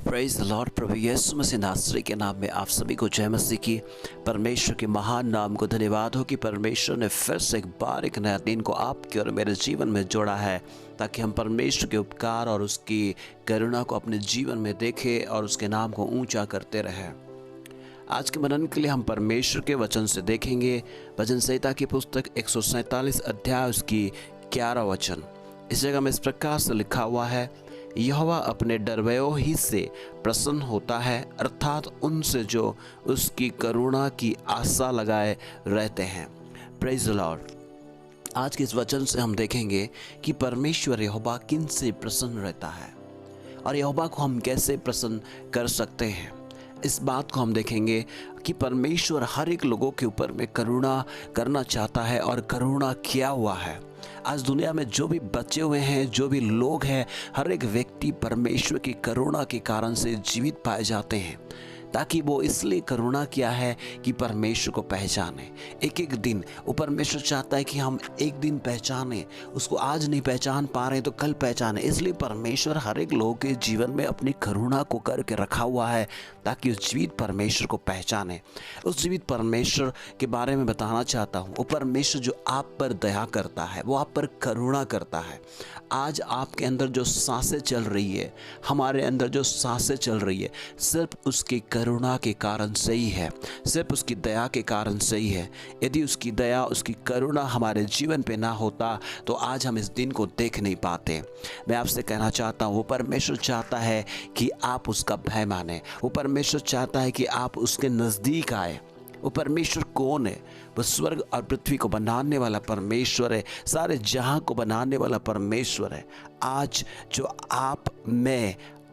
Praise the lord. प्रभु यीशु मसीह नासरी के नाम में आप सभी को जय मसीह की। परमेश्वर के महान नाम को धन्यवाद हो कि परमेश्वर ने फिर से एक बार एक नया दिन को आपके और मेरे जीवन में जोड़ा है, ताकि हम परमेश्वर के उपकार और उसकी करुणा को अपने जीवन में देखें और उसके नाम को ऊंचा करते रहें। आज के मनन के लिए हम परमेश्वर के वचन से देखेंगे भजन संहिता की पुस्तक 147 अध्याय उसकी 11 वचन। इस जगह में इस प्रकार से लिखा हुआ है, यहोवा अपने डरवयों ही से प्रसन्न होता है, अर्थात उनसे जो उसकी करुणा की आशा लगाए रहते हैं। Praise the Lord. आज के इस वचन से हम देखेंगे कि परमेश्वर यहोवा किन से प्रसन्न रहता है और यहोवा को हम कैसे प्रसन्न कर सकते हैं। इस बात को हम देखेंगे कि परमेश्वर हर एक लोगों के ऊपर में करुणा करना चाहता है और करुणा किया हुआ है। आज दुनिया में जो भी बचे हुए हैं, जो भी लोग हैं, हर एक व्यक्ति परमेश्वर की करुणा के कारण से जीवित पाए जाते हैं, ताकि वो इसलिए करुणा किया है कि परमेश्वर को पहचाने। एक एक दिन वो परमेश्वर चाहता है कि हम एक दिन पहचाने, उसको आज नहीं पहचान पा रहे तो कल पहचाने। इसलिए परमेश्वर हर एक लोगों के जीवन में अपनी करुणा को करके रखा हुआ है, ताकि उस जीवित परमेश्वर को पहचाने। उस जीवित परमेश्वर के बारे में बताना चाहता हूँ। वो परमेश्वर जो आप पर दया करता है, वो आप पर करुणा करता है। आज आपके अंदर जो सांसें चल रही है, हमारे अंदर जो सांसें चल रही है, सिर्फ उसकी करुणा के कारण से ही है, सिर्फ उसकी दया के कारण से ही है। यदि उसकी दया, उसकी करुणा हमारे जीवन पे ना होता तो आज हम इस दिन को देख नहीं पाते। मैं आपसे कहना चाहता हूँ, वो परमेश्वर चाहता है कि आप उसका भय माने। वो परमेश्वर चाहता है कि आप उसके नज़दीक आए। वो परमेश्वर कौन है? वो स्वर्ग और पृथ्वी को बनाने वाला परमेश्वर है, सारे जहां को बनाने वाला परमेश्वर है। आज जो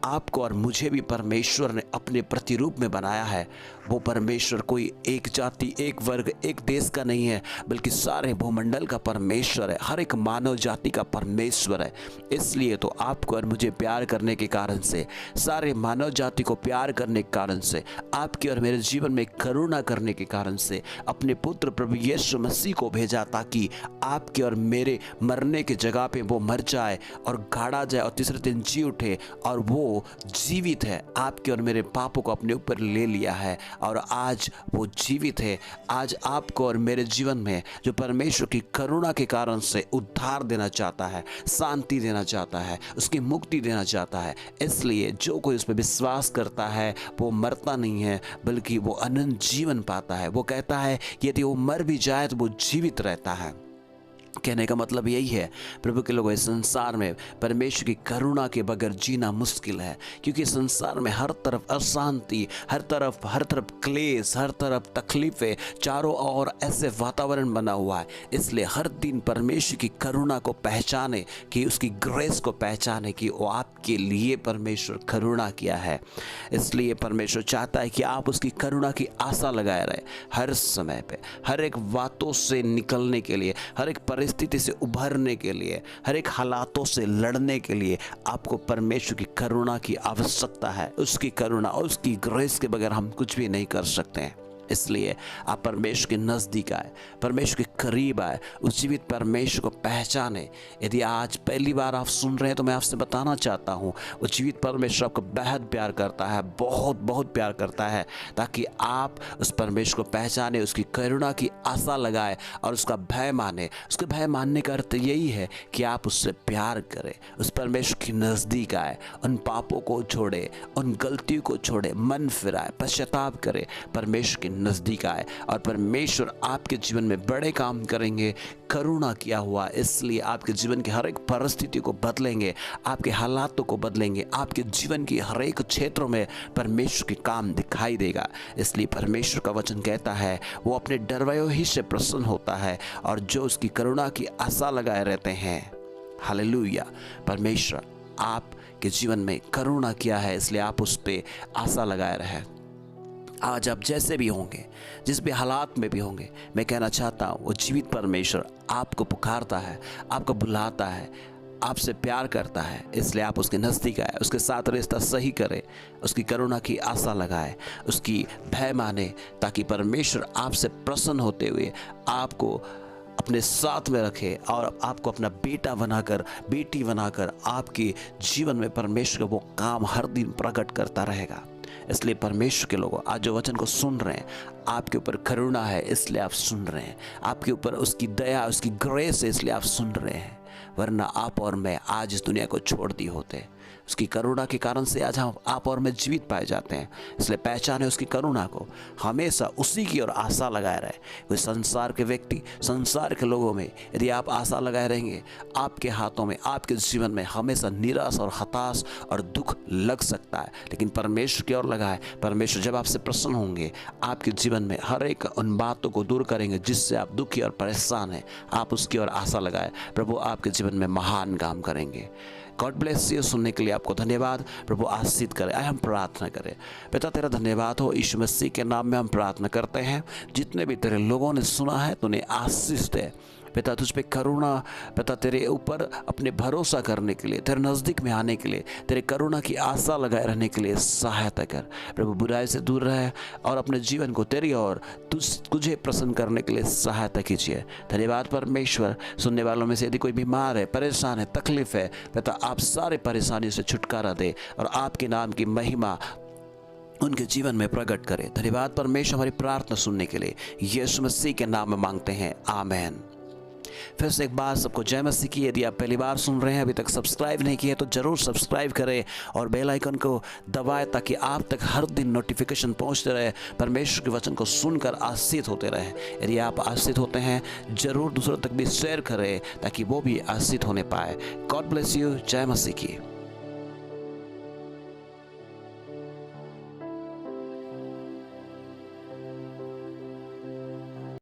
आपको और मुझे भी परमेश्वर ने अपने प्रतिरूप में बनाया है, वो परमेश्वर कोई एक जाति, एक वर्ग, एक देश का नहीं है, बल्कि सारे भूमंडल का परमेश्वर है, हर एक मानव जाति का परमेश्वर है। इसलिए तो आपको और मुझे प्यार करने के कारण से, सारे मानव जाति को प्यार करने के कारण से, आपके और मेरे जीवन में करुणा करने के कारण से अपने पुत्र प्रभु यीशु मसीह को भेजा, ताकि आपके और मेरे मरने की जगह पे वो मर जाए और गाड़ा जाए और तीसरे दिन जी उठे, और वो जीवित है। आपके और मेरे पापों को अपने ऊपर ले लिया है और आज वो जीवित है। आज आपको और मेरे जीवन में जो परमेश्वर की करुणा के कारण से उद्धार देना चाहता है, शांति देना चाहता है, उसकी मुक्ति देना चाहता है। इसलिए जो कोई उस पर विश्वास करता है वो मरता नहीं है, बल्कि वो अनंत जीवन पाता है। वो कहता है कि यदि वो मर भी जाए तो वो जीवित रहता है। कहने का मतलब यही है, प्रभु के लोगों, इस संसार में परमेश्वर की करुणा के बगैर जीना मुश्किल है, क्योंकि संसार में हर तरफ अशांति, हर तरफ क्लेश, हर तरफ तकलीफें, चारों ओर ऐसे वातावरण बना हुआ है। इसलिए हर दिन परमेश्वर की करुणा को पहचाने, कि उसकी ग्रेस को पहचाने कि वो आपके लिए परमेश्वर करुणा किया है। इसलिए परमेश्वर चाहता है कि आप उसकी करुणा की आशा लगाए रहे हर समय पे, हर एक बातों से निकलने के लिए, हर एक परिस्थिति से उभरने के लिए, हर एक हालातों से लड़ने के लिए आपको परमेश्वर की करुणा की आवश्यकता है। उसकी करुणा और उसकी ग्रेस के बगैर हम कुछ भी नहीं कर सकते हैं। इसलिए आप परमेश्वर के नज़दीक आए, परमेश्वर के करीब आए, उस जीवित परमेश्वर को पहचाने। यदि आज पहली बार आप सुन रहे हैं तो मैं आपसे बताना चाहता हूँ, वो जीवित परमेश्वर आपको बेहद प्यार करता है, बहुत बहुत प्यार करता है, ताकि आप उस परमेश्वर को पहचाने, उसकी करुणा की आशा लगाए और उसका भय माने। उसके भय मानने का अर्थ यही है कि आप उससे प्यार करें, उस परमेश्वर के नज़दीक आए, उन पापों को छोड़े, उन गलतियों को छोड़े, मन फिराए, पश्चाताप करे, परमेश्वर के नज़दीक आए और परमेश्वर आपके जीवन में बड़े काम करेंगे। करुणा किया हुआ, इसलिए आपके जीवन की हर एक परिस्थिति को बदलेंगे, आपके हालातों को बदलेंगे, आपके जीवन की हर एक क्षेत्रों में परमेश्वर के काम दिखाई देगा। इसलिए परमेश्वर का वचन कहता है, वो अपने डरवयों ही से प्रसन्न होता है और जो उसकी करुणा की आशा लगाए रहते हैं। हालेलुया। परमेश्वर आपके जीवन में करुणा किया है, इसलिए आप उस पर आशा लगाए रहे। आज आप जैसे भी होंगे, जिस भी हालात में भी होंगे, मैं कहना चाहता हूँ, वो जीवित परमेश्वर आपको पुकारता है, आपको बुलाता है, आपसे प्यार करता है। इसलिए आप उसके नज़दीक आए, उसके साथ रिश्ता सही करें, उसकी करुणा की आशा लगाए, उसकी भय माने, ताकि परमेश्वर आपसे प्रसन्न होते हुए आपको अपने साथ में रखे और आपको अपना बेटा बनाकर, बेटी बनाकर आपके जीवन में परमेश्वर का वो काम हर दिन प्रकट करता रहेगा। इसलिए परमेश्वर के लोगों, आज जो वचन को सुन रहे हैं, आपके ऊपर करुणा है इसलिए आप सुन रहे हैं, आपके ऊपर उसकी दया, उसकी ग्रेस है इसलिए आप सुन रहे हैं, वरना आप और मैं आज इस दुनिया को छोड़ दिए होते। उसकी करुणा के कारण से आज हम, आप और मैं जीवित पाए जाते हैं। इसलिए पहचाने उसकी करुणा को, हमेशा उसी की ओर आशा लगाए रहे। कोई संसार के व्यक्ति, संसार के लोगों में यदि आप आशा लगाए रहेंगे, आपके हाथों में, आपके जीवन में हमेशा निराश और हताश और दुख लग सकता है। लेकिन परमेश्वर की ओर लगाए, परमेश्वर जब आपसे प्रसन्न होंगे, आपके जीवन में हर एक उन बातों को दूर करेंगे जिससे आप दुखी और परेशान हैं। आप उसकी ओर आशा लगाए, प्रभु आपके जीवन में महान काम करेंगे। God bless you. सुनने के लिए आपको धन्यवाद। प्रभु आशीष करे। आइए हम प्रार्थना करें। पिता तेरा धन्यवाद हो, यीशु मसीह के नाम में हम प्रार्थना करते हैं। जितने भी तेरे लोगों ने सुना है, तूने आशीष दे पिता, तुझ पे करुणा, पिता तेरे ऊपर अपने भरोसा करने के लिए, तेरे नज़दीक में आने के लिए, तेरे करुणा की आशा लगाए रहने के लिए सहायता कर। प्रभु बुराई से दूर रहे और अपने जीवन को तेरी ओर तुझे प्रसन्न करने के लिए सहायता कीजिए। धन्यवाद परमेश्वर। सुनने वालों में से यदि कोई बीमार है, परेशान है, तकलीफ है, पिता आप सारे परेशानी से छुटकारा दे और आपके नाम की महिमा उनके जीवन में प्रकट करे। धन्यवाद परमेश्वर, हमारी प्रार्थना सुनने के लिए यीशु मसीह के नाम में मांगते हैं, आमेन। फिर से एक बार सबको जय मसीह की। यदि आप पहली बार सुन रहे हैं, अभी तक सब्सक्राइब नहीं किए तो जरूर सब्सक्राइब करें और बेल आइकन को दबाएं ताकि आप तक हर दिन नोटिफिकेशन पहुंचते रहे, परमेश्वर के वचन को सुनकर आशीषित होते रहे। यदि आप आशीषित होते हैं, जरूर दूसरों तक भी शेयर करें ताकि वो भी आशीषित होने पाए। God bless you. जय मसीह की।